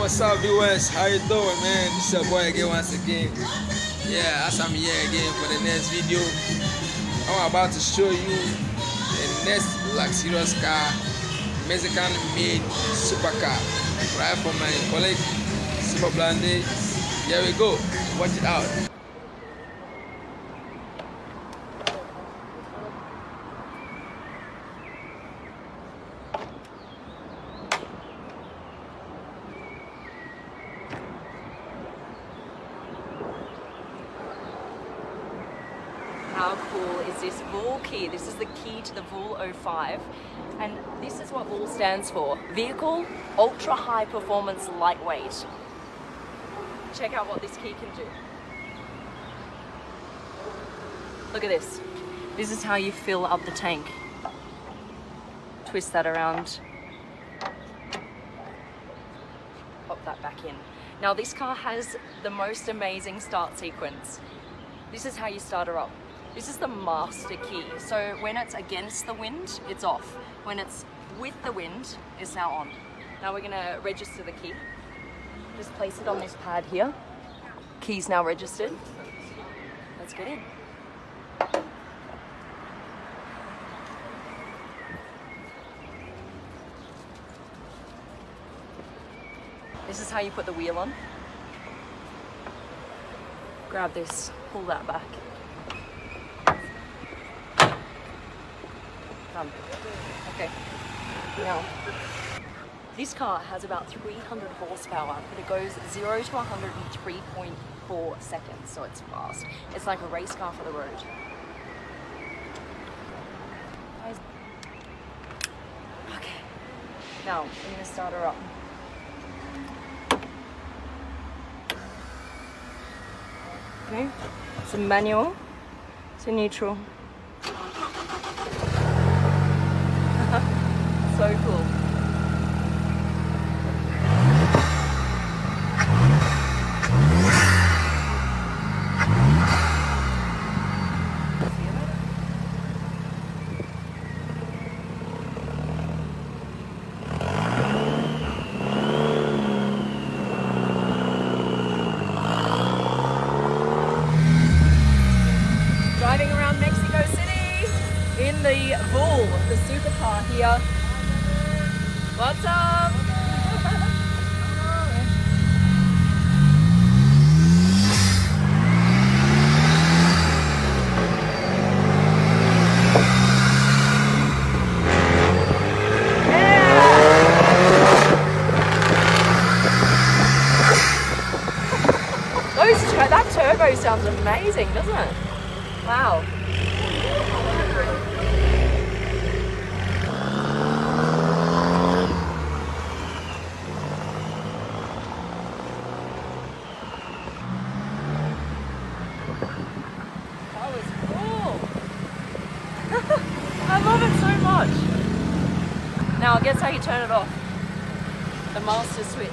what's up, viewers? How you doing, man? This is your boy again once again. Yeah, as I'm here again for the next video. I'm about to show you the next luxurious car, Mexican-made supercar, right from my colleague Super Blande. Here we go. Watch it out. How cool is this Vool key? This is the key to the Vool 05, and this is what Vool stands for. Vehicle Ultra High Performance Lightweight. Check out what this key can do. Look at this. This is how you fill up the tank. Twist that around. Pop that back in. Now this car has the most amazing start sequence. This is how you start her up. This is the master key. So when it's against the wind, it's off. When it's with the wind, it's now on. Now we're gonna register the key. Just place it on this pad here. Key's now registered. Let's get in. This is how you put the wheel on. Grab this, pull that back. Okay, now this car has about 300 horsepower, but it goes 0 to 100 in 3.4 seconds, so it's fast. It's like a race car for the road. Okay, now I'm gonna start her up. Okay, it's a manual, it's a neutral. So cool. Driving around Mexico City in the Vool, the supercar here. What's up? That turbo sounds amazing, doesn't it? Wow. I love it so much. Now, guess how you turn it off? The master switch.